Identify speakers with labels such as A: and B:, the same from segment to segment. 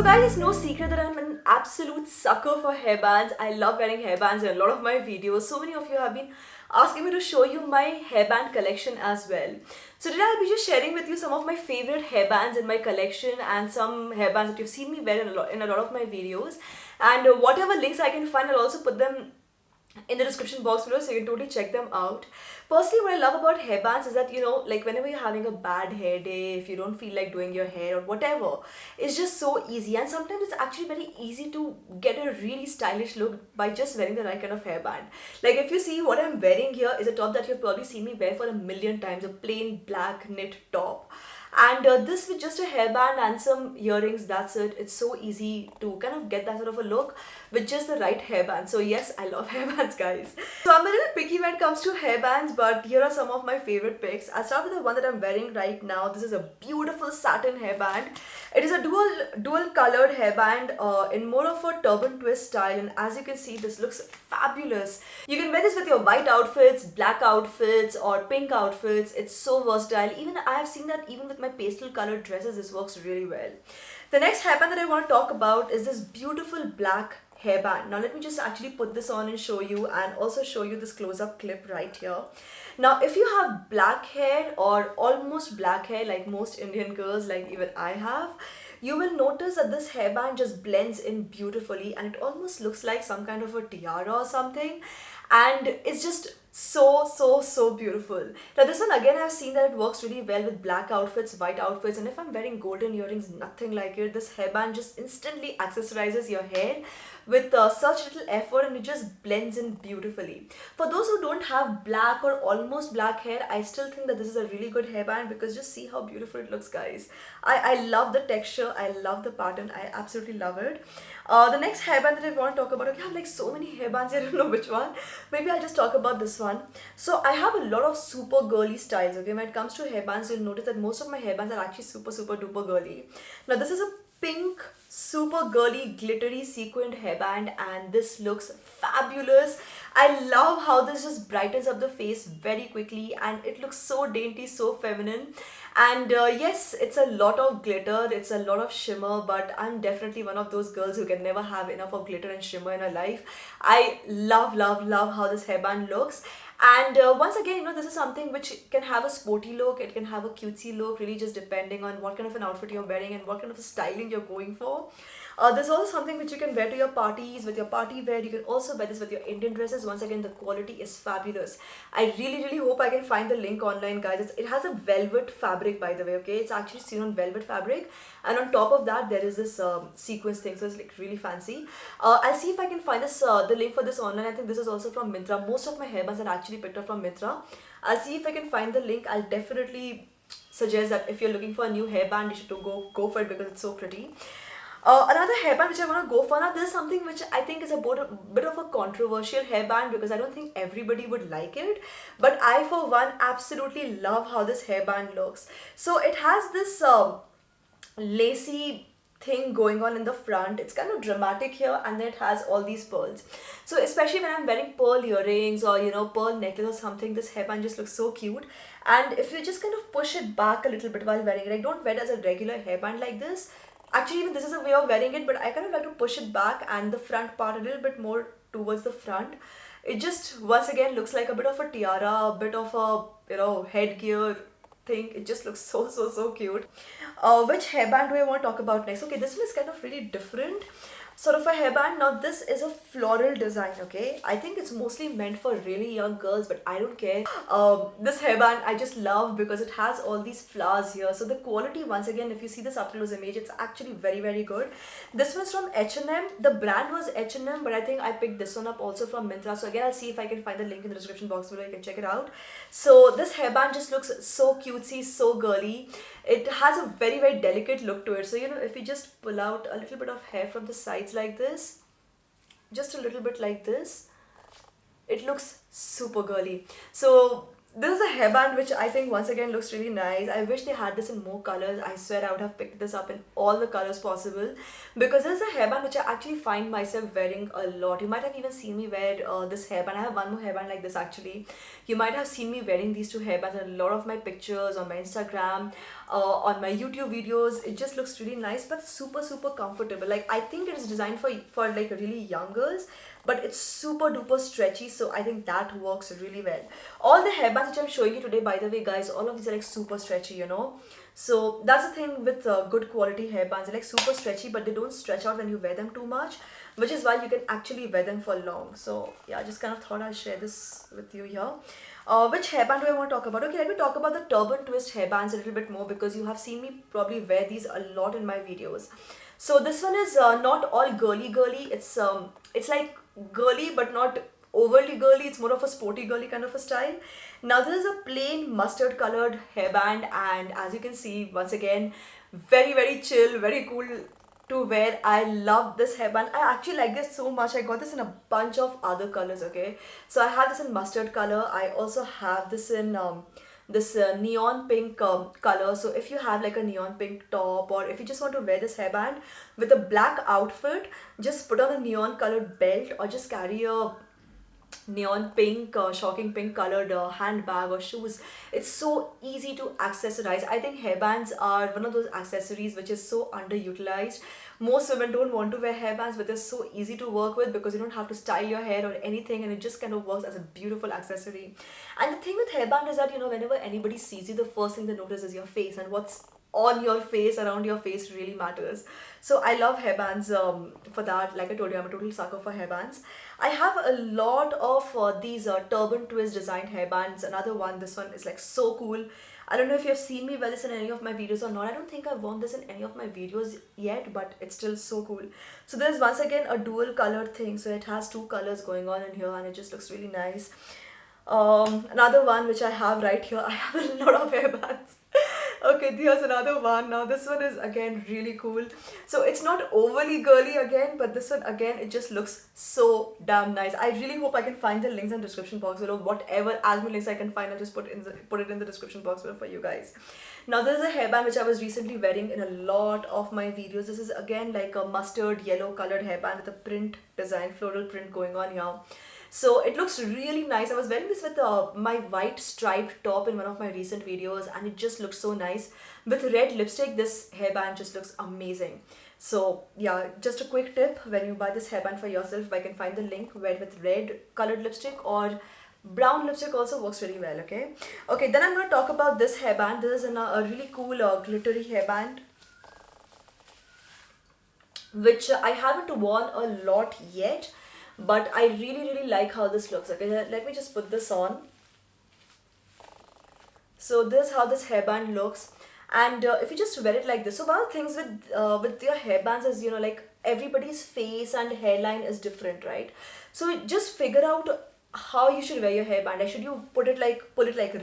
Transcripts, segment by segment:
A: guys, it's no secret that I'm an absolute sucker for hairbands. I love wearing hairbands in a lot of my videos. So many of you have been asking me to show you my hairband collection as well. So today I'll be just sharing with you some of my favorite hairbands in my collection and some hairbands that you've seen me wear in a lot of my videos. And whatever links I can find, I'll also put them in the description box below so you can totally check them out. Personally, what I love about hairbands is that, like whenever you're having a bad hair day, if you don't feel like doing your hair or whatever, it's just so easy. And sometimes it's actually very easy to get a really stylish look by just wearing the right kind of hairband. Like if you see what I'm wearing here is a top that you've probably seen me wear for a million times, a plain black knit top. And this with just a hairband and some earrings, that's it. It's so easy to kind of get that sort of a look with just the right hairband. So yes, I love hairbands, guys. So I'm a little picky when it comes to hairbands, but here are some of my favorite picks. I'll start with the one that I'm wearing right now. This is a beautiful satin hairband. It is a dual colored hairband in more of a turban twist style, and as you can see, this looks fabulous. You can wear this with your white outfits, black outfits, or pink outfits. It's so versatile. Even I have seen that even with my pastel colored dresses, this works really well. The next hairband that I want to talk about is this beautiful black hairband. Now let me just actually put this on and show you, and also show you this close-up clip right here. Now if you have black hair or almost black hair like most Indian girls, like even I have, you will notice that this hairband just blends in beautifully and it almost looks like some kind of a tiara or something, and it's just so beautiful. Now this one again, I've seen that it works really well with black outfits, white outfits, and if I'm wearing golden earrings, nothing like it. This hairband just instantly accessorizes your hair with such little effort, and it just blends in beautifully. For those who don't have black or almost black hair, I still think that this is a really good hairband because just see how beautiful it looks, guys. I love the texture, I love the pattern, I absolutely love it. The next hairband that I want to talk about, okay, I have like so many hairbands, I don't know which one. Maybe I'll just talk about this one. So I have a lot of super girly styles, okay. When it comes to hairbands, you'll notice that most of my hairbands are actually super duper girly. Now this is a pink super girly glittery sequined hairband, and this looks fabulous. I love how this just brightens up the face very quickly, and it looks so dainty, so feminine. And yes, it's a lot of glitter, it's a lot of shimmer, but I'm definitely one of those girls who can never have enough of glitter and shimmer in her life. I love how this hairband looks. And once again, this is something which can have a sporty look, it can have a cutesy look, really just depending on what kind of an outfit you're wearing and what kind of a styling you're going for. There's also something which you can wear to your parties, with your party wear. You can also wear this with your Indian dresses. Once again, the quality is fabulous. I really hope I can find the link online, guys. It has a velvet fabric, by the way, okay? It's actually seen on velvet fabric. And on top of that, there is this sequence thing, so it's like really fancy. I'll see if I can find this the link for this online. I think this is also from Myntra. Most of my hairbands are actually picked up from Myntra. I'll see if I can find the link. I'll definitely suggest that if you're looking for a new hairband, you should go for it because it's so pretty. Another hairband which I want to go for now, this is something which I think is a bit of a controversial hairband because I don't think everybody would like it, but I for one absolutely love how this hairband looks. So it has this lacy thing going on in the front. It's kind of dramatic here, and then it has all these pearls. So especially when I'm wearing pearl earrings or pearl necklace or something, this hairband just looks so cute. And if you just kind of push it back a little bit while wearing it, I don't wear it as a regular hairband like this. Actually, even this is a way of wearing it, but I kind of like to push it back and the front part a little bit more towards the front. It just once again looks like a bit of a tiara, a bit of a headgear thing. It just looks so cute. Which hairband do I want to talk about next? Okay, this one is kind of really different sort of a hairband. Now this is a floral design, okay. I think it's mostly meant for really young girls, but I don't care. This hairband I just love because it has all these flowers here. So the quality, once again, if you see this up close image, it's actually very good. This was from H&M. The brand was H&M, but I think I picked this one up also from Myntra. So again, I'll see if I can find the link in the description box below. You can check it out. So this hairband just looks so cutesy, so girly. It has a very delicate look to it. So if you just pull out a little bit of hair from the sides like this, just a little bit like this, it looks super girly. So this is a hairband which I think once again looks really nice. I wish they had this in more colors. I swear I would have picked this up in all the colors possible because this is a hairband which I actually find myself wearing a lot. You might have even seen me wear this hairband. I have one more hairband like this actually. You might have seen me wearing these two hairbands in a lot of my pictures on my Instagram, on my YouTube videos. It just looks really nice, but super comfortable. Like, I think it is designed for like really young girls, but it's super duper stretchy, so I think that works really well. All the hairbands which I'm showing you today, by the way guys, all of these are like super stretchy, you know. So that's the thing with good quality hairbands. They're like super stretchy, but they don't stretch out when you wear them too much, which is why you can actually wear them for long. So yeah, I just kind of thought I'll share this with you here. Which hairband do I want to talk about? Okay, let me talk about the turban twist hairbands a little bit more, because you have seen me probably wear these a lot in my videos. So this one is not all girly. It's like girly but not overly girly. It's more of a sporty girly kind of a style. Now this is a plain mustard colored hairband, and as you can see, once again, very chill, very cool to wear. I love this hairband. I actually like this so much. I got this in a bunch of other colors. Okay, so I have this in mustard color. I also have this in this neon pink color. So if you have like a neon pink top, or if you just want to wear this hairband with a black outfit, just put on a neon colored belt, or just carry a neon pink, shocking pink colored handbag or shoes. It's so easy to accessorize. I think hairbands are one of those accessories which is so underutilized. Most women don't want to wear hairbands, but they're so easy to work with because you don't have to style your hair or anything, and it just kind of works as a beautiful accessory. And the thing with hairband is that, you know, whenever anybody sees you, the first thing they notice is your face, and what's on your face, around your face, really matters. So I love hairbands for that. Like I told you, I'm a total sucker for hairbands. I have a lot of these turban twist designed hairbands. Another one, this one is like so cool. I don't know if you've seen me wear this in any of my videos or not. I don't think I've worn this in any of my videos yet, but it's still so cool. So there's once again a dual colored thing. So it has two colors going on in here, and it just looks really nice. Another one which I have right here, I have a lot of hairbands. Okay, here's another one. Now this one is again really cool. So it's not overly girly again, but this one again, it just looks so damn nice. I really hope I can find the links in the description box below. Whatever admin links I can find, I'll just put it in the description box below for you guys. Now this is a hairband which I was recently wearing in a lot of my videos. This is again like a mustard yellow colored hairband with a print design, floral print going on here. So it looks really nice. I was wearing this with my white striped top in one of my recent videos, and it just looks so nice. With red lipstick, this hairband just looks amazing. So yeah, just a quick tip, when you buy this hairband for yourself, if I can find the link, wear it with red colored lipstick, or brown lipstick also works really well. Okay, then I'm going to talk about this hairband. This is a really cool glittery hairband, which I haven't worn a lot yet, but I really like how this looks. Okay, let me just put this on. So this is how this hairband looks, and if you just wear it like this. So one of the things with your hairbands is, you know, like everybody's face and hairline is different, right? So just figure out how you should wear your hairband. Like, should you pull it like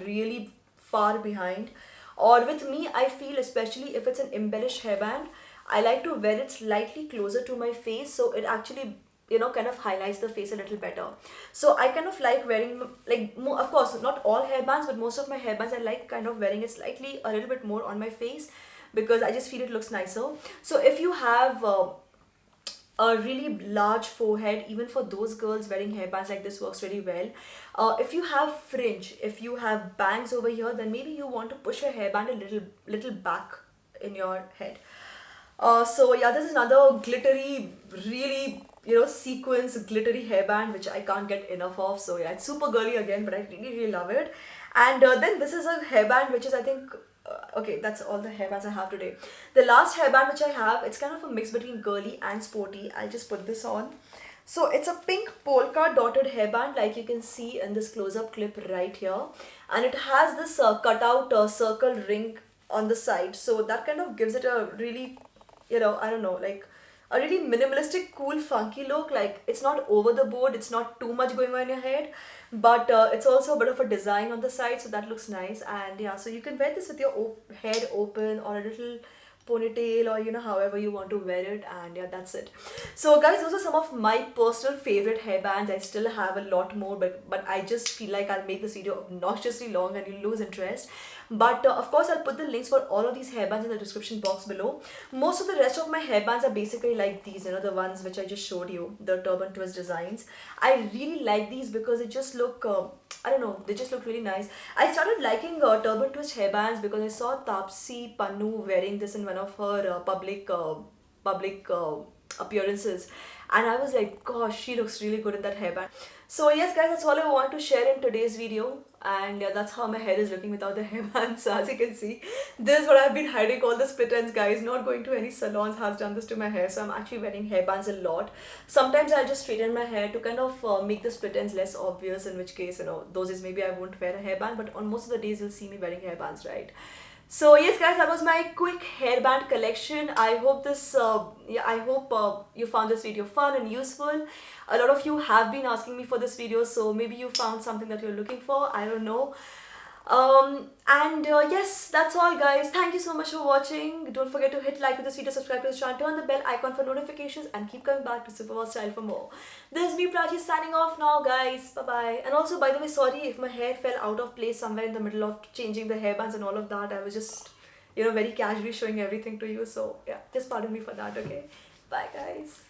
A: really far behind, or with me, I feel, especially if it's an embellished hairband, I like to wear it slightly closer to my face, so it actually, you know, kind of highlights the face a little better. So I kind of like wearing, like, more, of course not all hairbands, but most of my hairbands I like kind of wearing it slightly a little bit more on my face, because I just feel it looks nicer. So if you have a really large forehead, even for those girls, wearing hairbands like this works really well. If you have fringe, if you have bangs over here, then maybe you want to push your hairband a little back in your head. So yeah, this is another glittery, really, you know, sequins glittery hairband which I can't get enough of. So yeah, it's super girly again, but I really love it. And then this is a hairband which is, I think, okay, that's all the hairbands I have today. The last hairband which I have, it's kind of a mix between girly and sporty. I'll just put this on. So it's a pink polka dotted hairband, like you can see in this close-up clip right here, and it has this cutout circle ring on the side, so that kind of gives it a really, you know, I don't know, like a really minimalistic, cool, funky look. Like, it's not over the board, it's not too much going on in your head, but it's also a bit of a design on the side, so that looks nice. And yeah, so you can wear this with your head open, or a little ponytail, or, you know, however you want to wear it. And yeah, that's it. So guys, those are some of my personal favorite hairbands. I still have a lot more, but I just feel like I'll make this video obnoxiously long and you'll lose interest. But of course, I'll put the links for all of these hairbands in the description box below. Most of the rest of my hairbands are basically like these, the ones which I just showed you, the turban twist designs. I really like these because they just look, I don't know, they just look really nice. I started liking turban twist hairbands because I saw Tapsi Pannu wearing this in one of her public appearances, and I was like, gosh, she looks really good in that hairband. So yes guys, that's all I want to share in today's video, and that's how my hair is looking without the hairband. So as you can see, this is what I've been hiding, all the split ends guys. Not going to any salons has done this to my hair, so I'm actually wearing hairbands a lot. Sometimes I'll just straighten my hair to kind of make the split ends less obvious, in which case, those days maybe I won't wear a hairband, but on most of the days you'll see me wearing hairbands, right? So yes guys, that was my quick hairband collection. I hope you found this video fun and useful. A lot of you have been asking me for this video, so maybe you found something that you're looking for, I don't know. Yes, that's all guys. Thank you so much for watching. Don't forget to hit like with this video, subscribe to this channel, turn the bell icon for notifications, and keep coming back to Superwowstyle for more. This is me, Prachi, signing off now guys. Bye bye. And also, by the way, sorry if my hair fell out of place somewhere in the middle of changing the hairbands and all of that. I was just very casually showing everything to you, so yeah, just pardon me for that. Okay, bye guys.